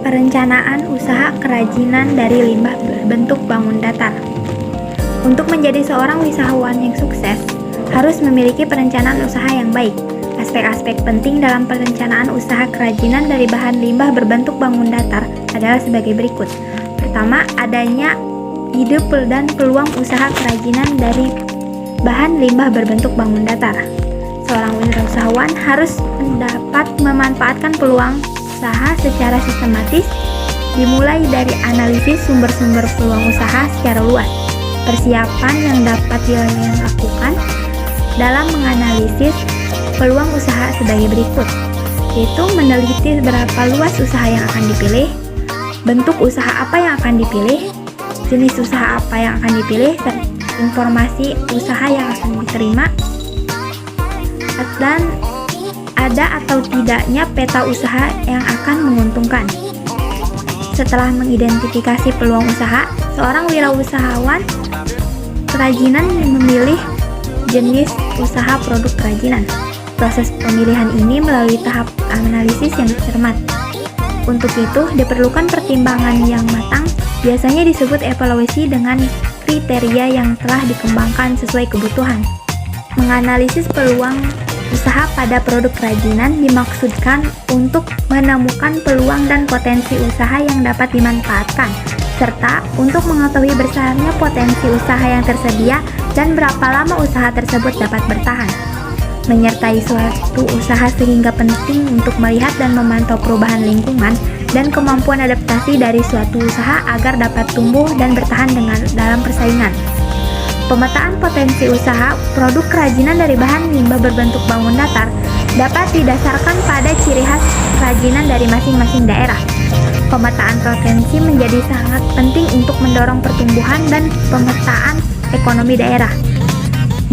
Perencanaan usaha kerajinan dari limbah berbentuk bangun datar. Untuk menjadi seorang usahawan yang sukses, harus memiliki perencanaan usaha yang baik. Aspek-aspek penting dalam perencanaan usaha kerajinan dari bahan limbah berbentuk bangun datar adalah sebagai berikut. Pertama, adanya ide dan peluang usaha kerajinan dari bahan limbah berbentuk bangun datar. Seorang wirausahawan harus dapat memanfaatkan peluang usaha secara sistematis, dimulai dari analisis sumber-sumber peluang usaha secara luas. Persiapan yang dapat dilakukan dalam menganalisis peluang usaha sebagai berikut, yaitu meneliti berapa luas usaha yang akan dipilih, bentuk usaha apa yang akan dipilih, jenis usaha apa yang akan dipilih, dan informasi usaha yang akan diterima, dan ada atau tidaknya peta usaha yang akan menguntungkan. Setelah mengidentifikasi peluang usaha, seorang wirausahawan kerajinan memilih jenis usaha produk kerajinan. Proses pemilihan ini melalui tahap analisis yang cermat. Untuk itu, diperlukan pertimbangan yang matang, biasanya disebut evaluasi dengan kriteria yang telah dikembangkan sesuai kebutuhan. Menganalisis peluang usaha pada produk kerajinan dimaksudkan untuk menemukan peluang dan potensi usaha yang dapat dimanfaatkan, serta untuk mengetahui besarnya potensi usaha yang tersedia dan berapa lama usaha tersebut dapat bertahan. Menyertai suatu usaha sehingga penting untuk melihat dan memantau perubahan lingkungan dan kemampuan adaptasi dari suatu usaha agar dapat tumbuh dan bertahan dalam persaingan. Pemetaan potensi usaha produk kerajinan dari bahan limbah berbentuk bangun datar dapat didasarkan pada ciri khas kerajinan dari masing-masing daerah. Pemetaan potensi menjadi sangat penting untuk mendorong pertumbuhan dan pemetaan ekonomi daerah.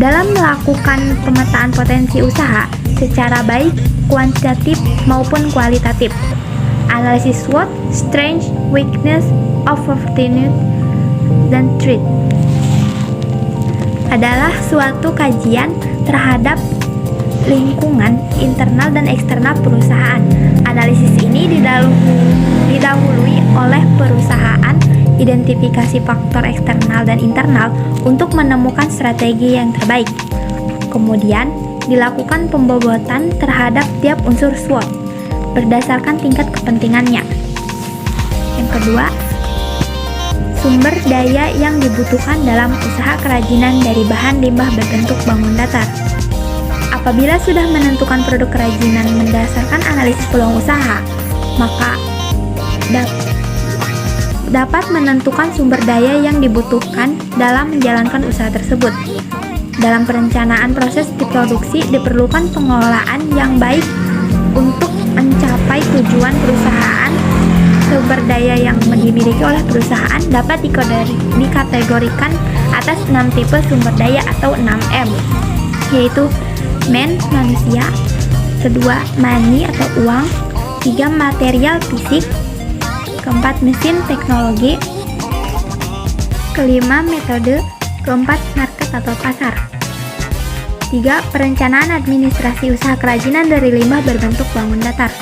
Dalam melakukan pemetaan potensi usaha secara baik kuantitatif maupun kualitatif, analisis SWOT, strength, weakness, opportunity, dan threat adalah suatu kajian terhadap lingkungan internal dan eksternal perusahaan. Analisis ini didahului oleh perusahaan identifikasi faktor eksternal dan internal untuk menemukan strategi yang terbaik. Kemudian, dilakukan pembobotan terhadap tiap unsur SWOT berdasarkan tingkat kepentingannya. Yang kedua, sumber daya yang dibutuhkan dalam usaha kerajinan dari bahan limbah berbentuk bangun datar. Apabila sudah menentukan produk kerajinan berdasarkan analisis peluang usaha, maka dapat menentukan sumber daya yang dibutuhkan dalam menjalankan usaha tersebut. Dalam perencanaan proses diproduksi diperlukan pengelolaan yang baik untuk mencapai tujuan perusahaan. Sumber daya yang dimiliki oleh perusahaan dapat dikategorikan atas 6 tipe sumber daya atau 6M, yaitu manusia, kedua money atau uang, 3 material fisik, keempat mesin teknologi, kelima metode, keempat market atau pasar, 3 perencanaan administrasi usaha kerajinan dari limbah berbentuk bangun datar.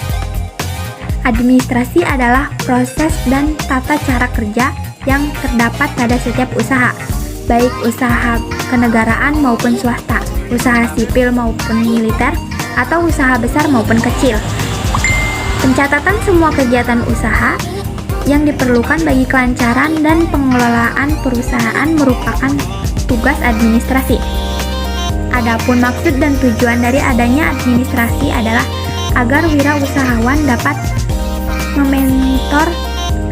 Administrasi adalah proses dan tata cara kerja yang terdapat pada setiap usaha, baik usaha kenegaraan maupun swasta, usaha sipil maupun militer, atau usaha besar maupun kecil. Pencatatan semua kegiatan usaha yang diperlukan bagi kelancaran dan pengelolaan perusahaan merupakan tugas administrasi. Adapun maksud dan tujuan dari adanya administrasi adalah agar wirausahawan dapat mementor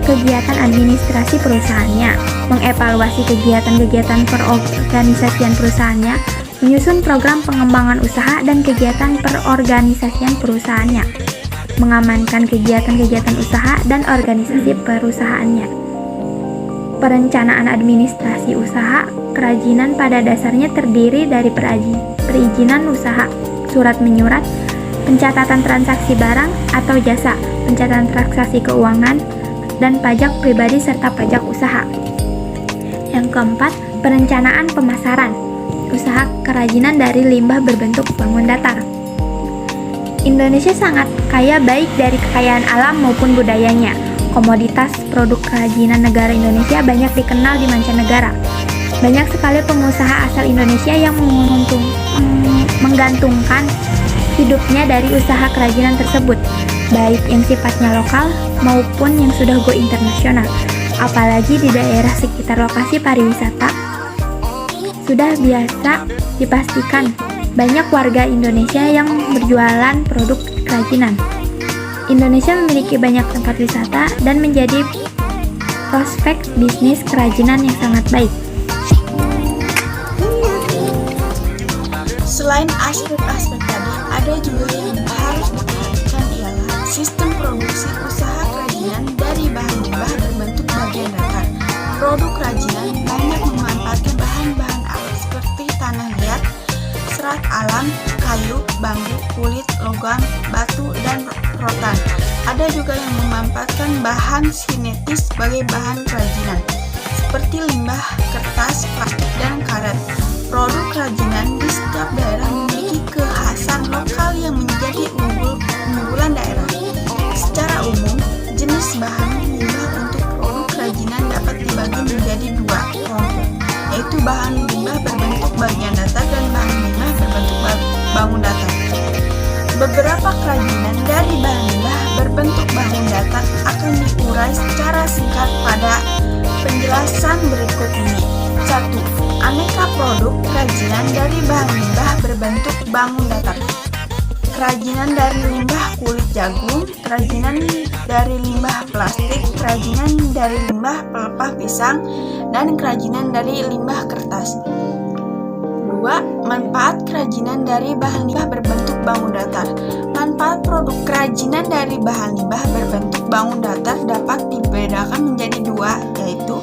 kegiatan administrasi perusahaannya, mengevaluasi kegiatan-kegiatan perorganisasian perusahaannya, menyusun program pengembangan usaha dan kegiatan perorganisasian perusahaannya, mengamankan kegiatan-kegiatan usaha dan organisasi perusahaannya. Perencanaan administrasi usaha kerajinan pada dasarnya terdiri dari perizinan usaha, surat menyurat, pencatatan transaksi barang atau jasa, pencatatan transaksi keuangan, dan pajak pribadi serta pajak usaha. Yang keempat, perencanaan pemasaran usaha kerajinan dari limbah berbentuk bangun datar. Indonesia sangat kaya baik dari kekayaan alam maupun budayanya. komoditas produk kerajinan negara Indonesia banyak dikenal di mancanegara. Banyak sekali pengusaha asal Indonesia yang menggantungkan hidupnya dari usaha kerajinan tersebut, baik yang sifatnya lokal maupun yang sudah go internasional. Apalagi di daerah sekitar lokasi pariwisata, sudah biasa dipastikan banyak warga Indonesia yang berjualan produk kerajinan. Indonesia memiliki banyak tempat wisata dan menjadi prospek bisnis kerajinan yang sangat baik. Selain aspek-aspek tadi, ada juga yang harus diperhatikan ialah sistem produksi usaha kerajinan dari bahan limbah berbentuk bagian datar. Produk kerajinan banyak memanfaatkan bahan-bahan alam seperti tanah liat, serat alam, kayu, bambu, kulit, logam, batu, dan rotan. Ada juga yang memanfaatkan bahan sintetis sebagai bahan kerajinan, seperti limbah, kertas, plastik, dan karet. Produk kerajinan di setiap daerah memiliki kekhasan lokal yang menjadi unggulan daerah. Secara umum, jenis bahan limbah untuk produk kerajinan dapat dibagi menjadi dua kelompok, yaitu bahan limbah berbentuk bagian datar dan bahan limbah berbentuk bangun datar. Beberapa kerajinan dari bahan limbah berbentuk bangun datar akan diurai secara singkat pada penjelasan berikut ini. 1. Aneka produk kerajinan dari bahan limbah berbentuk bangun datar. Kerajinan dari limbah kulit jagung, kerajinan dari limbah plastik, kerajinan dari limbah pelepah pisang, dan kerajinan dari limbah kertas. 2. Manfaat kerajinan dari bahan limbah berbentuk bangun datar. Manfaat produk kerajinan dari bahan limbah berbentuk bangun datar dapat dibedakan menjadi dua, yaitu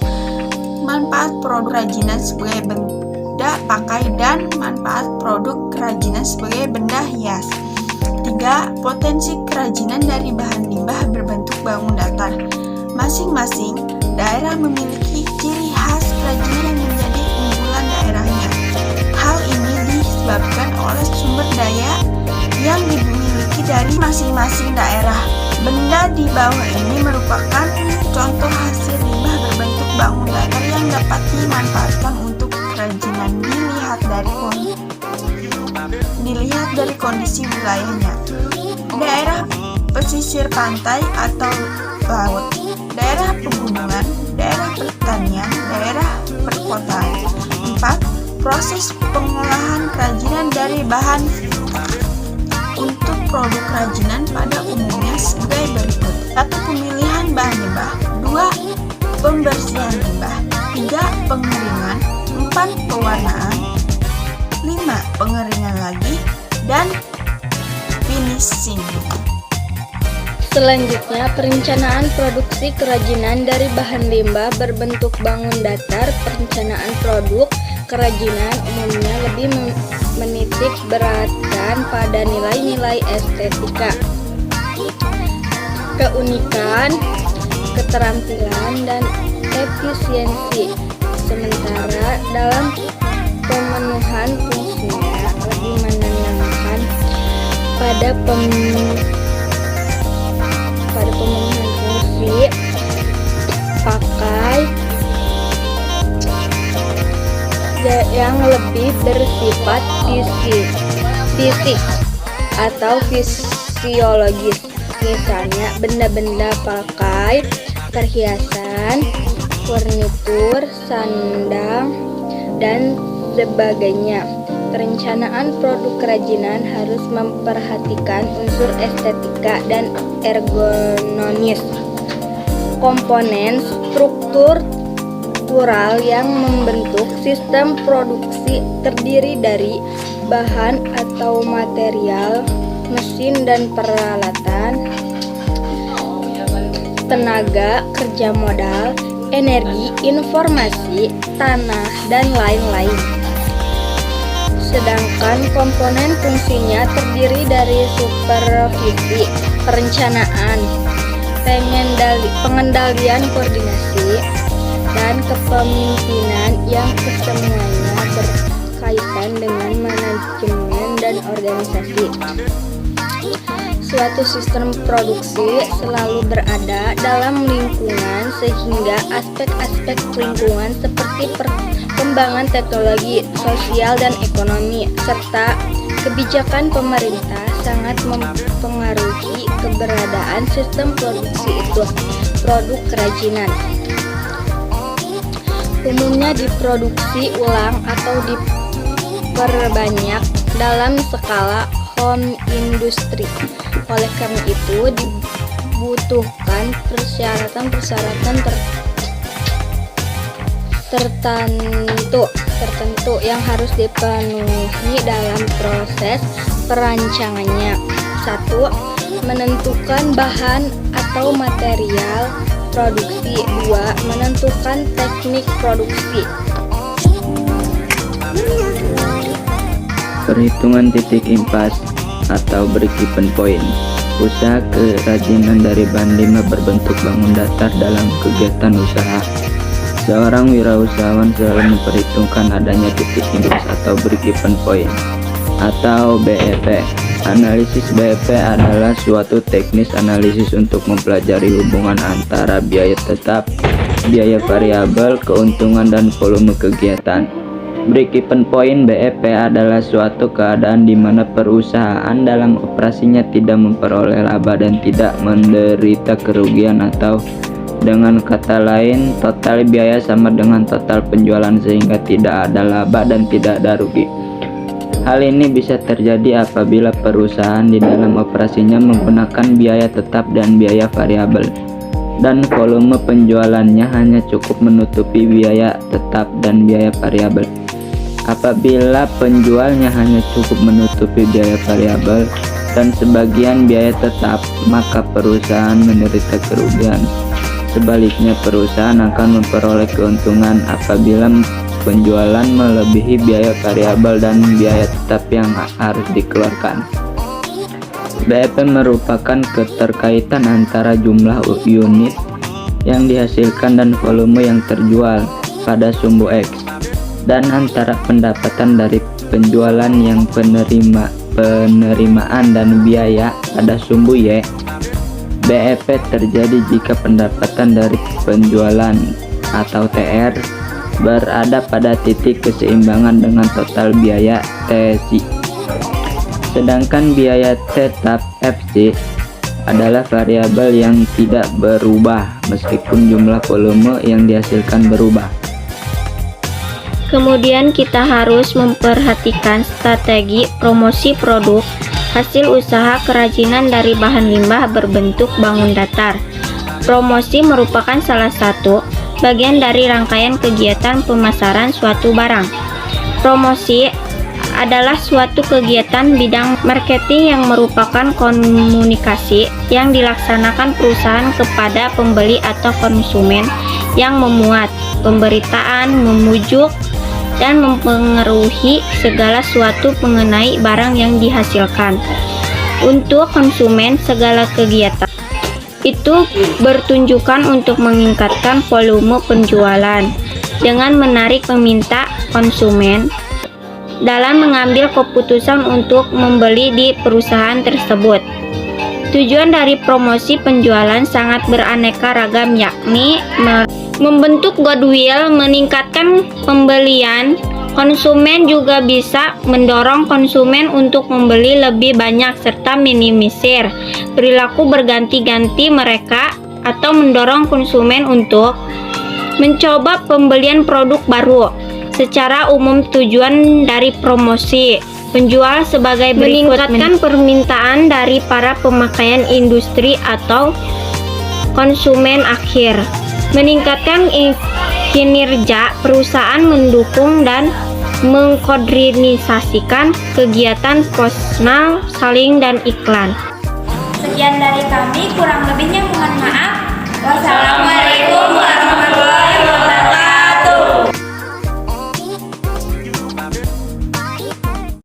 manfaat produk kerajinan sebagai benda pakai dan manfaat produk kerajinan sebagai benda hias. 3. Potensi kerajinan dari bahan limbah berbentuk bangun datar. Masing-masing daerah memiliki ciri khas kerajinan yang menjadi unggulan daerahnya. Hal ini disebabkan oleh sumber daya yang dimiliki dari masing-masing daerah. Benda di bawah ini merupakan contoh hasil limbah berbentuk bangun datar yang dapat dimanfaatkan untuk kerajinan dilihat dari kondisi wilayahnya. Daerah pesisir pantai atau laut, daerah pegunungan, daerah pertanian, daerah perkotaan. 4. Proses pengolahan kerajinan dari bahan untuk produk kerajinan pada umumnya sebagai berikut. 1. Pemilihan bahan limbah. 2. Pembersihan limbah. 3. Pengeringan. 4. Pewarnaan. 5. Pengeringan lagi. Dan finishing. Selanjutnya, perencanaan produksi kerajinan dari bahan limbah berbentuk bangun datar. Perencanaan produk kerajinan umumnya lebih menitik beratkan pada nilai-nilai estetika, keunikan, keterampilan, dan efisiensi. Sementara dalam pemenuhan fungsinya lebih menanamkan pada pemenuhan fungsi pakai yang lebih bersifat fisik atau fisiologis, misalnya benda-benda pakai, perhiasan, furnitur, sandang, dan sebagainya. Perencanaan produk kerajinan harus memperhatikan unsur estetika dan ergonomis. Komponen struktural yang membentuk sistem produksi terdiri dari bahan atau material, mesin dan peralatan, tenaga kerja modal, energi, informasi, tanah, dan lain-lain. Sedangkan komponen fungsinya terdiri dari supervisi, perencanaan, pengendalian, koordinasi, dan kepemimpinan yang kesemuanya berkaitan dengan manajemen dan organisasi. Suatu sistem produksi selalu berada dalam lingkungan sehingga aspek-aspek lingkungan seperti perkembangan teknologi, sosial dan ekonomi, serta kebijakan pemerintah sangat mempengaruhi keberadaan sistem produksi itu. Produk kerajinan umumnya diproduksi ulang atau diperbanyak dalam skala home industry. Oleh karena itu dibutuhkan persyaratan-persyaratan tertentu yang harus dipenuhi dalam proses perancangannya. 1. Menentukan bahan atau material produksi. 2. Menentukan teknik produksi. Perhitungan titik impas atau break-even point. Usaha kerajinan dari bahan limbah berbentuk bangun datar dalam kegiatan usaha. Seorang wirausahawan selalu memperhitungkan adanya titik impas atau break-even point atau BEP. Analisis BEP adalah suatu teknis analisis untuk mempelajari hubungan antara biaya tetap, biaya variabel, keuntungan, dan volume kegiatan. Break-even point BEP adalah suatu keadaan di mana perusahaan dalam operasinya tidak memperoleh laba dan tidak menderita kerugian, atau dengan kata lain, total biaya sama dengan total penjualan sehingga tidak ada laba dan tidak ada rugi. Hal ini bisa terjadi apabila perusahaan di dalam operasinya menggunakan biaya tetap dan biaya variabel, dan volume penjualannya hanya cukup menutupi biaya tetap dan biaya variabel. Apabila penjualnya hanya cukup menutupi biaya variabel dan sebagian biaya tetap, maka perusahaan menderita kerugian. Sebaliknya, perusahaan akan memperoleh keuntungan apabila penjualan melebihi biaya variabel dan biaya tetap yang harus dikeluarkan. BEP merupakan keterkaitan antara jumlah unit yang dihasilkan dan volume yang terjual pada sumbu X, dan antara pendapatan dari penjualan yang penerimaan dan biaya pada sumbu Y. BEP terjadi jika pendapatan dari penjualan atau TR berada pada titik keseimbangan dengan total biaya TC. Sedangkan biaya tetap FC adalah variabel yang tidak berubah meskipun jumlah volume yang dihasilkan berubah. Kemudian kita harus memperhatikan strategi promosi produk hasil usaha kerajinan dari bahan limbah berbentuk bangun datar. Promosi merupakan salah satu bagian dari rangkaian kegiatan pemasaran suatu barang. Promosi adalah suatu kegiatan bidang marketing yang merupakan komunikasi yang dilaksanakan perusahaan kepada pembeli atau konsumen yang memuat pemberitaan, memujuk, dan mempengaruhi segala sesuatu mengenai barang yang dihasilkan. Untuk konsumen, segala kegiatan itu bertunjukan untuk meningkatkan volume penjualan dengan menarik peminta konsumen dalam mengambil keputusan untuk membeli di perusahaan tersebut. Tujuan dari promosi penjualan sangat beraneka ragam, yakni membentuk goodwill, meningkatkan pembelian. Konsumen juga bisa mendorong konsumen untuk membeli lebih banyak serta minimisir perilaku berganti-ganti mereka, atau mendorong konsumen untuk mencoba pembelian produk baru. Secara umum tujuan dari promosi penjual sebagai berikut: meningkatkan permintaan dari para pemakaian industri atau konsumen akhir, meningkatkan kinerja perusahaan, mendukung dan mengkoordinasikan kegiatan personal, saling dan iklan. Sekian dari kami, kurang lebihnya mohon maaf.